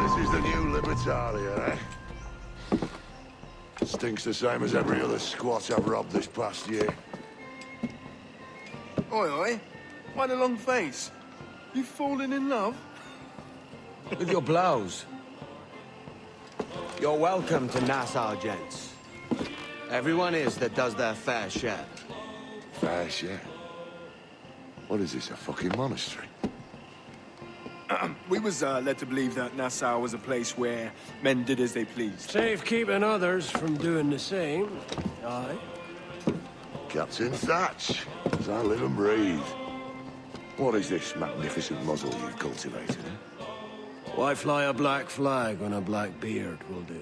This is the new Libertalia, eh? Stinks the same as every other squat I've robbed this past year. Oi, oi. Why the long face? You fallen in love? With your blouse. You're welcome to Nassau, gents. Everyone is that does their fair share. Fair share? What is this, a fucking monastery? We was led to believe that Nassau was a place where men did as they pleased. Safe keeping others from doing the same. Aye. Captain Thatch, as I live and breathe. What is this magnificent muzzle you've cultivated, eh? Why fly a black flag when a black beard will do?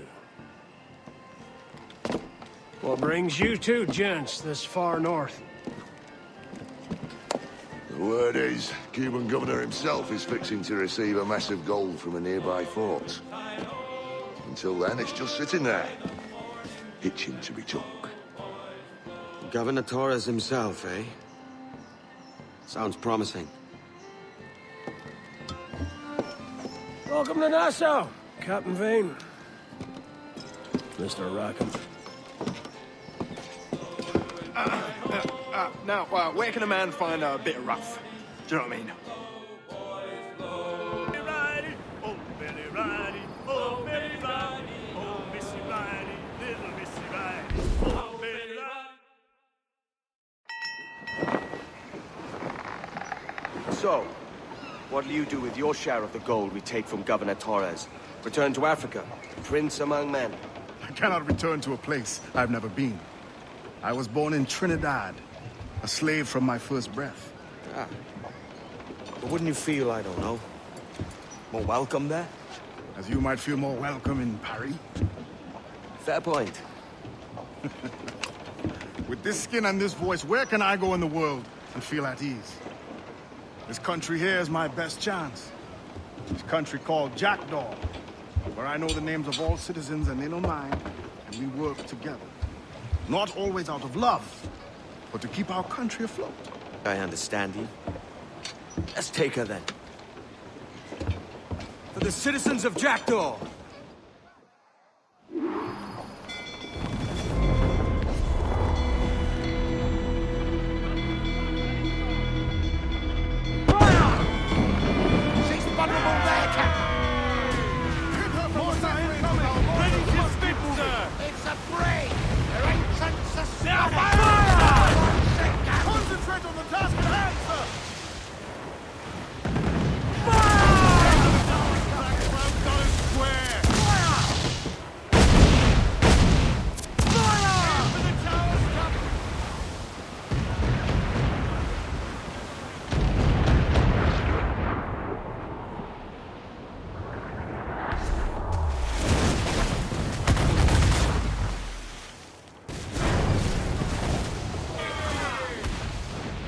What brings you two gents this far north? The word is, Cuban governor himself is fixing to receive a mess of gold from a nearby fort. Until then, it's just sitting there, itching to be took. Governor Torres himself, eh? Sounds promising. Welcome to Nassau, Captain Vane. Mr. Rackham. Now, where can a man find a bit of rough? Do you know what I mean? So, what'll you do with your share of the gold we take from Governor Torres? Return to Africa, prince among men? I cannot return to a place I've never been. I was born in Trinidad, a slave from my first breath. Ah. But wouldn't you feel, I don't know, more welcome there? As you might feel more welcome in Paris. Fair point. With this skin and this voice, where can I go in the world and feel at ease? This country here is my best chance. This country called Jackdaw, where I know the names of all citizens and they know mine, and we work together. Not always out of love, but to keep our country afloat. I understand you. Let's take her then. For the citizens of Jackdaw!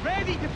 Ready to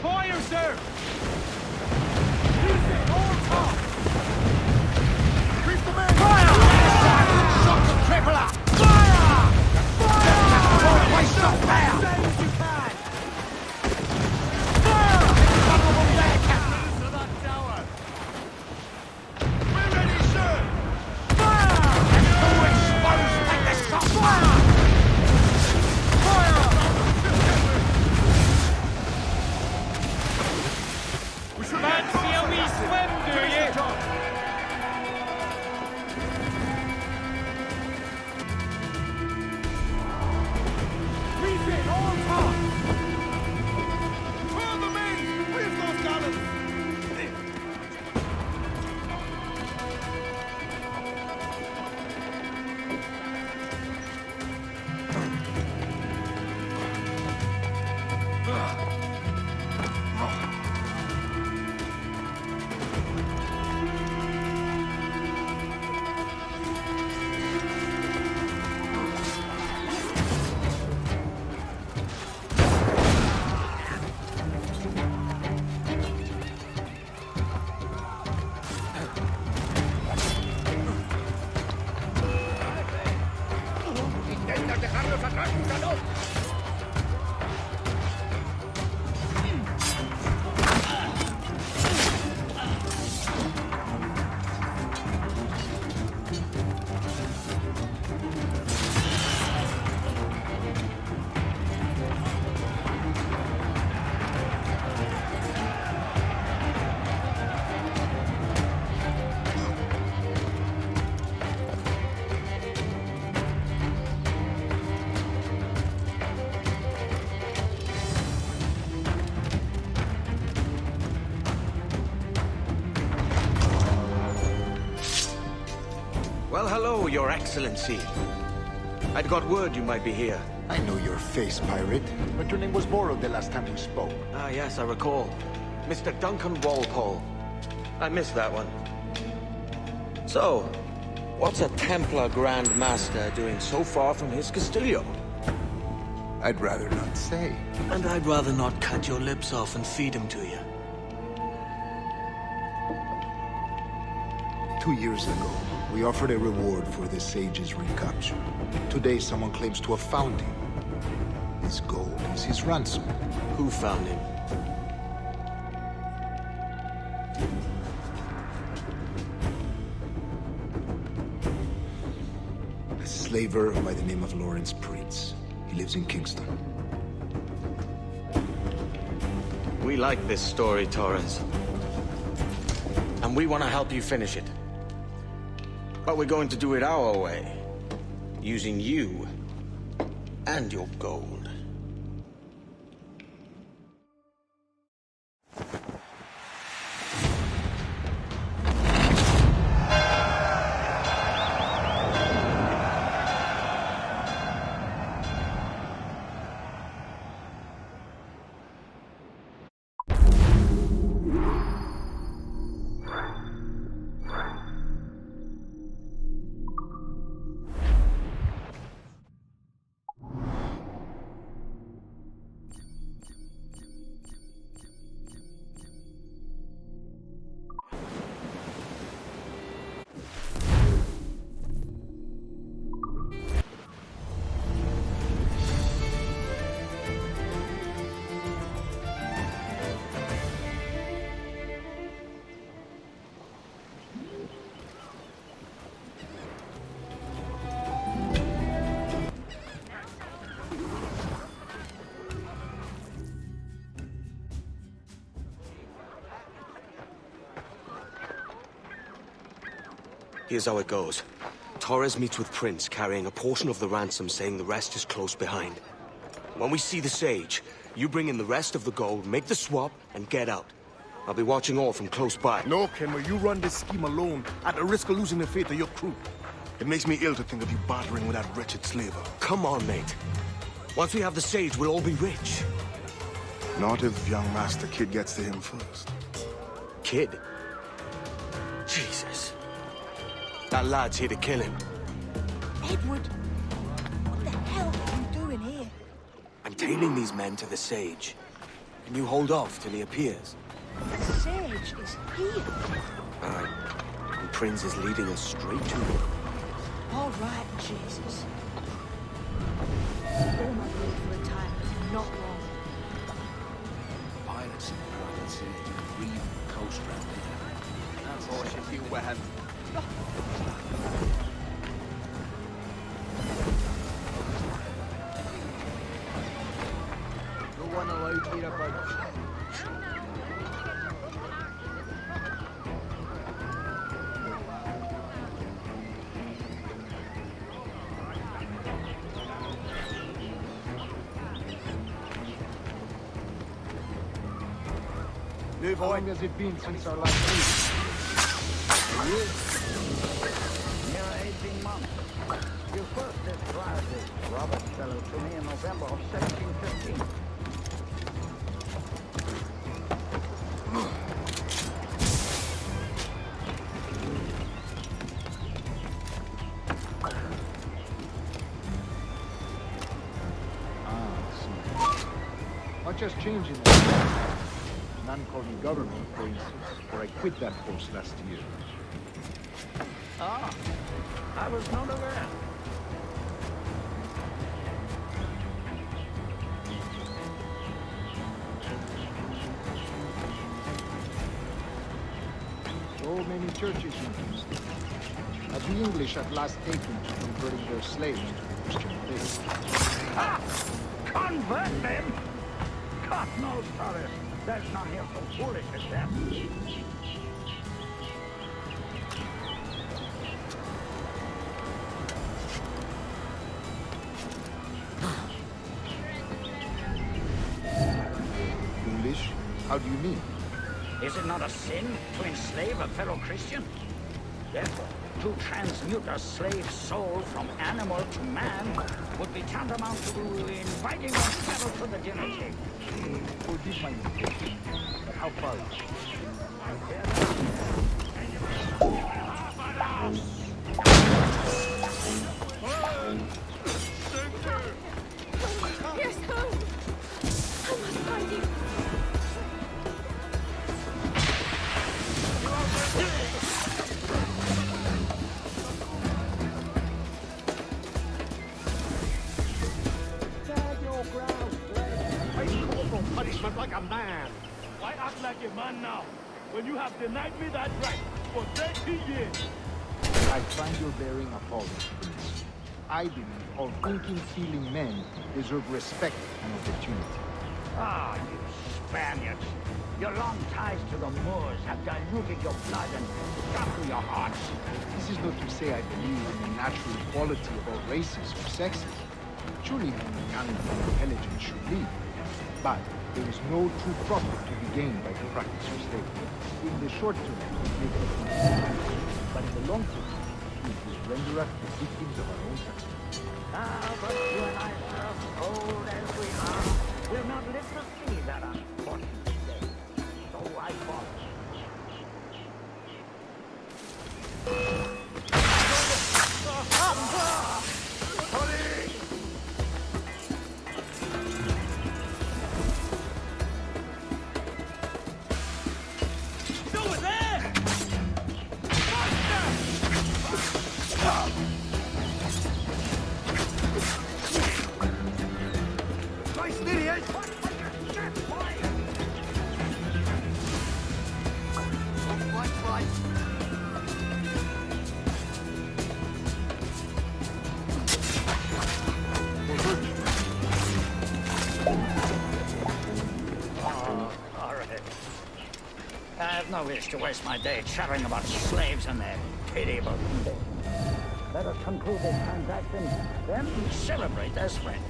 Well, hello, Your Excellency. I'd got word you might be here. I know your face, pirate, but your name was borrowed the last time we spoke. Ah, yes, I recall. Mr. Duncan Walpole. I missed that one. So, what's a Templar Grand Master doing so far from his Castillo? I'd rather not say. And I'd rather not cut your lips off and feed him to you. 2 years ago, we offered a reward for the sage's recapture. Today, someone claims to have found him. His gold is his ransom. Who found him? A slaver by the name of Lawrence Prince. He lives in Kingston. We like this story, Torres. And we want to help you finish it. But we're going to do it our way. Using you and your gold. Here's how it goes. Torres meets with Prince, carrying a portion of the ransom, saying the rest is close behind. When we see the sage, you bring in the rest of the gold, make the swap, and get out. I'll be watching all from close by. No, Kenway, you run this scheme alone, at the risk of losing the faith of your crew. It makes me ill to think of you bartering with that wretched slaver. Come on, mate. Once we have the sage, we'll all be rich. Not if young Master Kid gets to him first. Kid? Jesus. That lad's here to kill him. Edward, what the hell are you doing here? I'm tailing these men to the sage. Can you hold off till he appears? The sage is here. Aye. And Prince is leading us straight to him. All right, Jesus. All my will for a time, but not long. Pirates in the private city do grieve the coast round here. That's all should be wet. No one allowed here about. How long has it been since our last meeting? Near 18 months. You first described this Robert fellow to me in November of 1715. Not just changing that. None called me government, for instance, for I quit that post last year. Ah, I was not aware. So many churches in Kingston. Have the English at last taken to converting their slaves to the Christian faith? Ah! Convert them? God knows, Torres. There's none here so foolish as them. English? How do you mean? Is it not a sin to enslave a fellow Christian? Therefore, To transmute a slave soul from animal to man would be tantamount to inviting a cattle to the dinner table. Forgive my mistake, but how far is it? Here's home! I must find you! Stand your ground, Blade. I call for punishment like a man. Why act like a man now, when you have denied me that right for 30 years? I find your bearing appalling, Prince. I believe all thinking, feeling men deserve respect and opportunity. Ah, you Spaniards. Your long ties to the Moors have diluted your blood and got through your hearts. This is not to say I believe in the natural equality of all races or sexes. Surely young and intelligent should lead. But there is no true profit to be gained by the practice of slavery. In the short term, it may benefit, but in the long term, it will render us the victims of our own success. Ah, but you and I, sir, old as we are, will not live to see that unfortunate day. So I follow. I have no wish to waste my day chattering about slaves and their pitiable fate. Let us conclude this transaction, then celebrate as friends.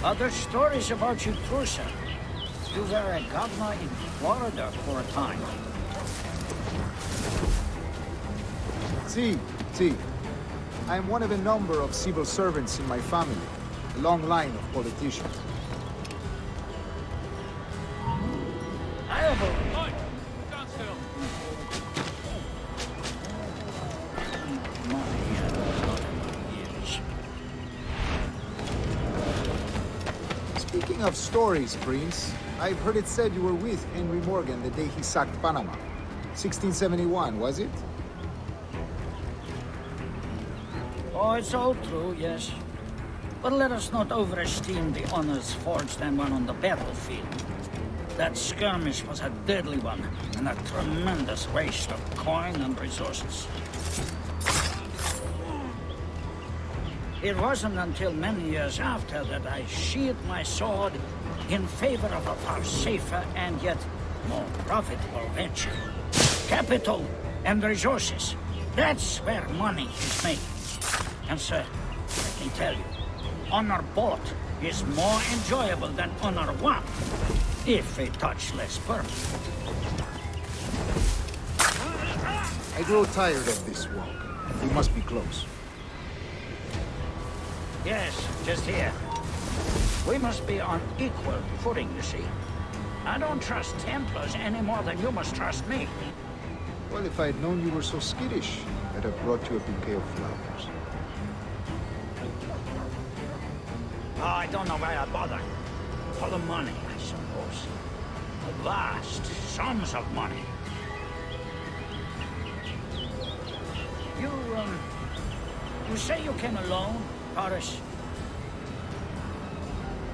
Other stories about you, Trusa. You were a governor in Florida for a time. See. I am one of a number of civil servants in my family. A long line of politicians. I have a... Stand still. Speaking of stories, Prince, I've heard it said you were with Henry Morgan the day he sacked Panama. 1671, was it? Oh, it's all true, yes. But let us not overesteem the honors forged and won on the battlefield. That skirmish was a deadly one, and a tremendous waste of coin and resources. It wasn't until many years after that I sheathed my sword in favor of a far safer and yet more profitable venture. Capital and resources. That's where money is made. And sir, let me tell you, honor bought is more enjoyable than honor won, if a touch less permanent. I grow tired of this walk. We must be close. Yes, just here. We must be on equal footing, you see. I don't trust Templars any more than you must trust me. Well, if I had known you were so skittish, I'd have brought you a bouquet of flowers. Oh, I don't know why I bother. For the money, I suppose. Vast sums of money. You say you came alone, Horace?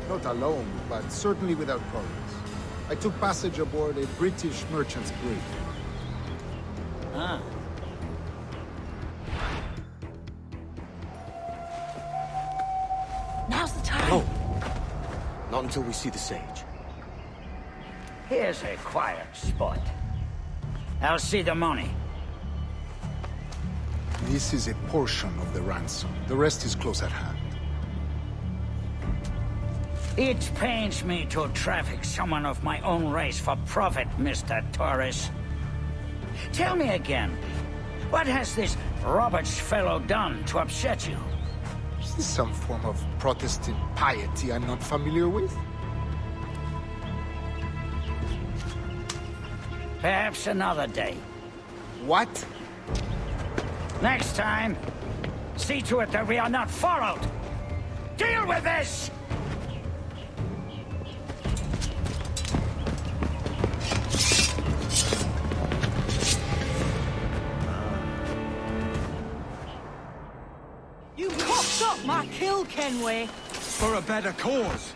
Not alone, but certainly without colleagues. I took passage aboard a British merchant's brig. Ah. Now's the time. No. Not until we see the sage. Here's a quiet spot. I'll see the money. This is a portion of the ransom. The rest is close at hand. It pains me to traffic someone of my own race for profit, Mr. Torres. Tell me again, what has this Roberts fellow done to upset you? Is this some form of Protestant piety I'm not familiar with? Perhaps another day. What? Next time, see to it that we are not followed. Deal with this! You cocked up my kill, Kenway. For a better cause.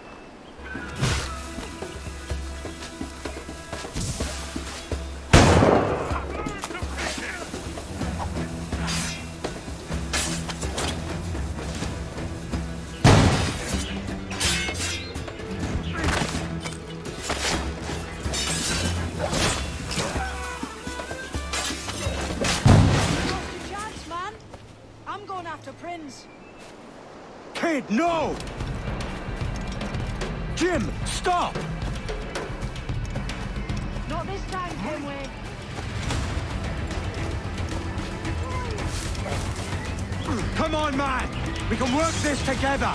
Kid, no! Jim, stop! Not this time, Kenway. Come on, man! We can work this together!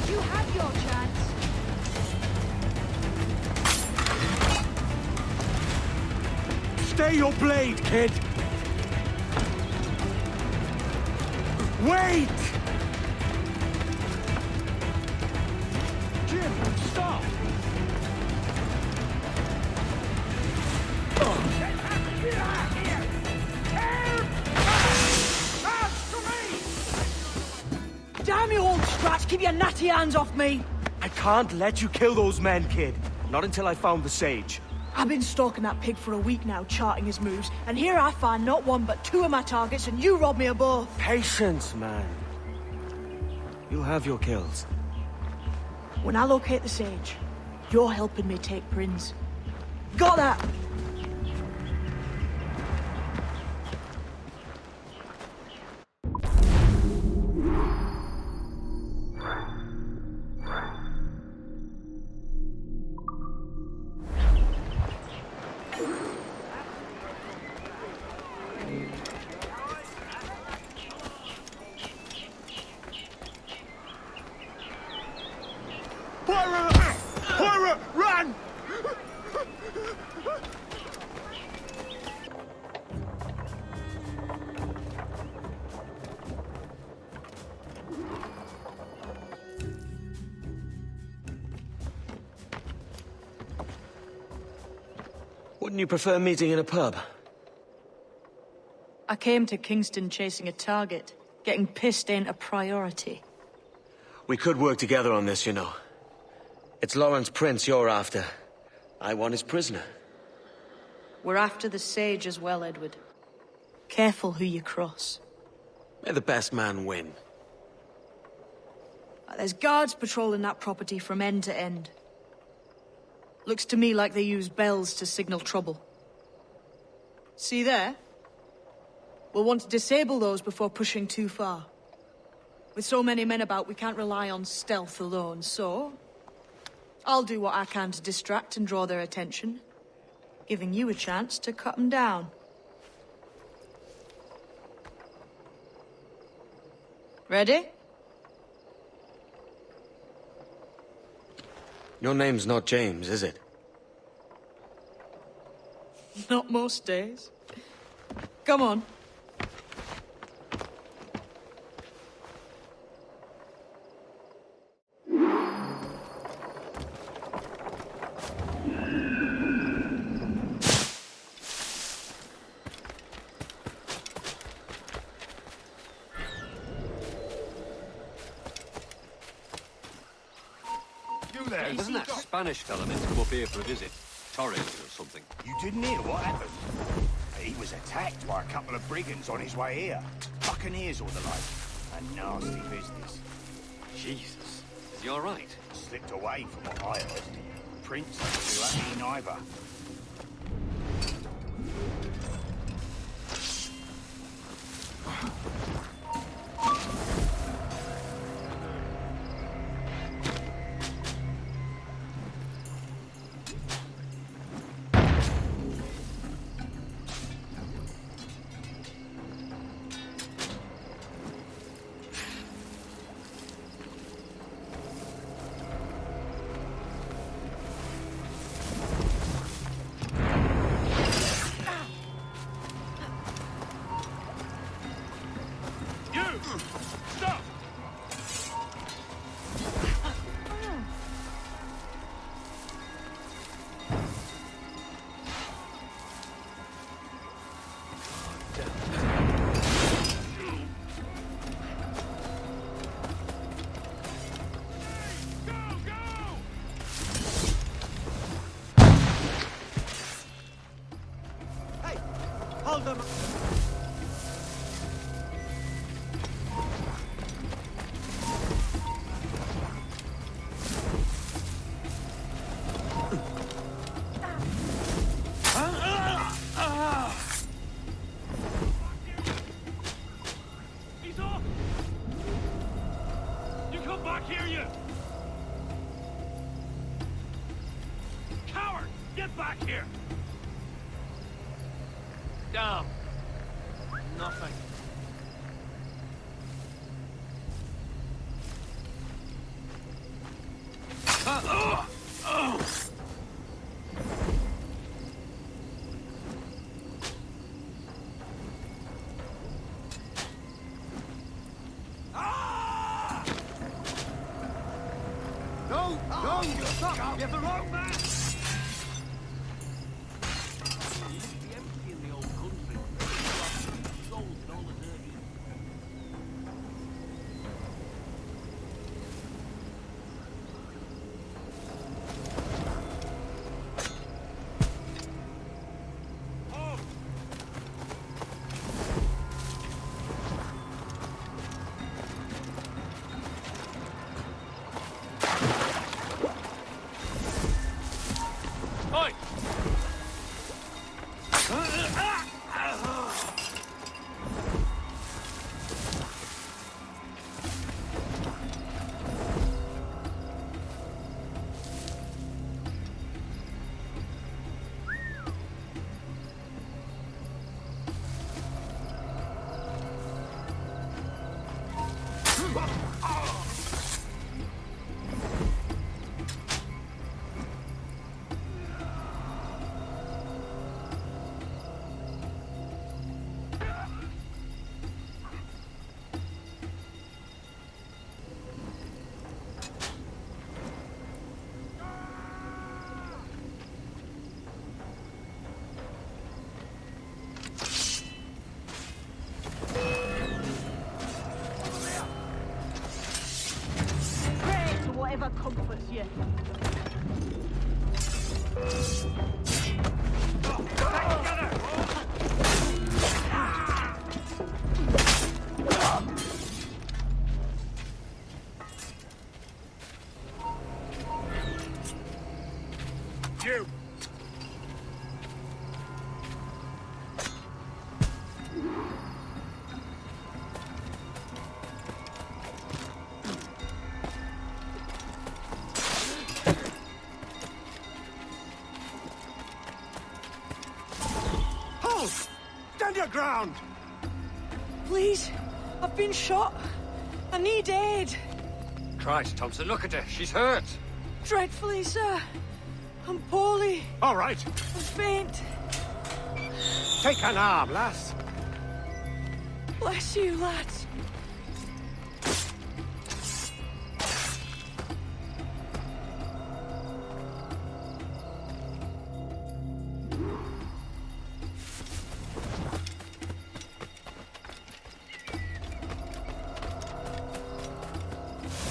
You had your chance. Stay your blade, kid! Wait! Jim, stop! Damn you, old scratch! Keep your natty hands off me! I can't let you kill those men, kid. Not until I found the sage. I've been stalking that pig for a week now, charting his moves, and here I find not one but two of my targets, and you rob me of both. Patience, man. You'll have your kills. When I locate the sage, you're helping me take Prince. Got that? Pirate! Run! Wouldn't you prefer meeting in a pub? I came to Kingston chasing a target. Getting pissed ain't a priority. We could work together on this, you know. It's Lawrence Prince you're after. I want his prisoner. We're after the sage as well, Edward. Careful who you cross. May the best man win. There's guards patrolling that property from end to end. Looks to me like they use bells to signal trouble. See there? We'll want to disable those before pushing too far. With so many men about, we can't rely on stealth alone, so... I'll do what I can to distract and draw their attention, giving you a chance to cut them down. Ready? Your name's not James, is it? Not most days. Come on. Doesn't that Spanish fella meant to come up here for a visit? Torres or something. You didn't hear what happened? He was attacked by a couple of brigands on his way here. Buccaneers or the like. A nasty business. Jesus. Is he all right? Slipped away from what I heard. Prince isn't too happy neither. Stop! Hold them! He's off! You come back here, you! Coward! Get back here! Down! Nothing. No! No! Stop! You have the wrong man! Whatever comforts you. You! Stand your ground! Please, I've been shot. I need aid. Christ, Thompson, look at her. She's hurt. Dreadfully, sir. I'm poorly. All right. I'm faint. Take an arm, lass. Bless you, lads.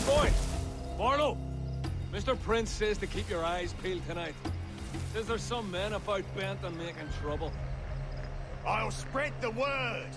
Boy! Marlowe! Mr. Prince says to keep your eyes peeled tonight. Says there's some men about bent on making trouble. I'll spread the word.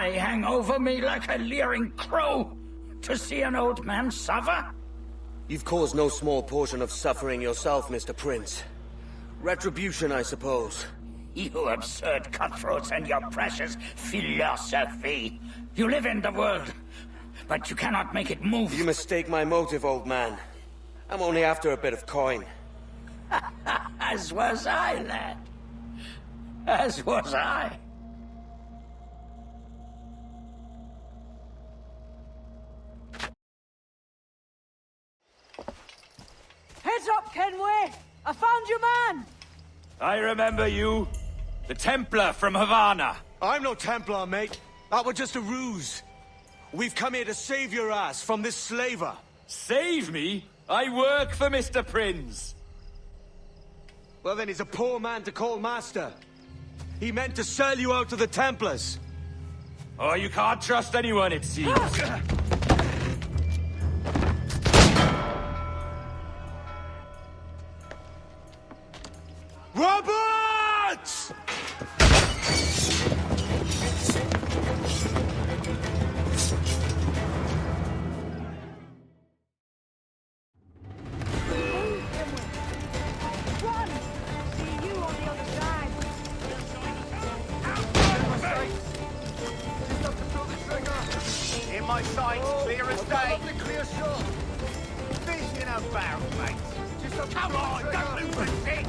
eye hang over me like a leering crow to see an old man suffer? You've caused no small portion of suffering yourself, Mr. Prince. Retribution, I suppose. You absurd cutthroats and your precious philosophy. You live in the world, but you cannot make it move. You mistake my motive, old man. I'm only after a bit of coin. As was I, lad. As was I. Heads up, Kenway! I found your man! I remember you. The Templar from Havana. I'm no Templar, mate. That was just a ruse. We've come here to save your ass from this slaver. Save me? I work for Mr. Prince. Well, then he's a poor man to call master. He meant to sell you out to the Templars. Oh, you can't trust anyone, it seems. Roberts! In my sight, clear as day. Clear shot. Fish in a barrel, mate. Come on, don't lose the stick.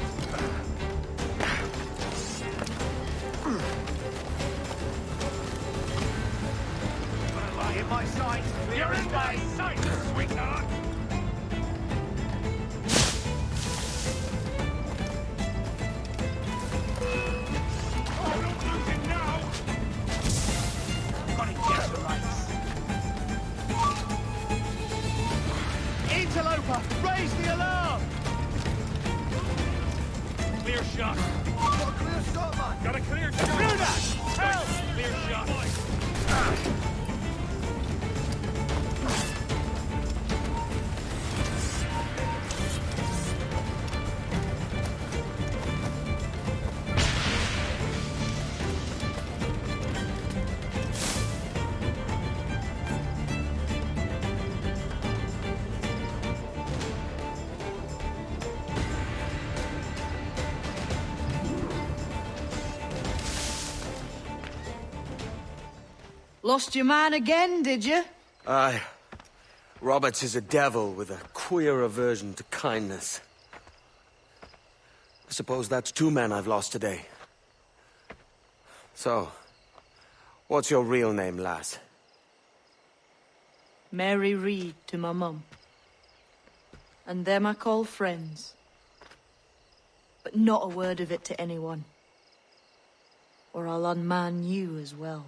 In my sight, clear as day. Sweetheart. Oh, don't lose it now. Gotta get the rights. Interloper, raise the alarm! Clear shot. Got a clear shot, man. Got a clear shot. Clear that! Help! Clear shot. Lost your man again, did you? Aye. Roberts is a devil with a queer aversion to kindness. I suppose that's 2 men I've lost today. So, what's your real name, lass? Mary Reed to my mum. And them I call friends. But not a word of it to anyone. Or I'll unman you as well.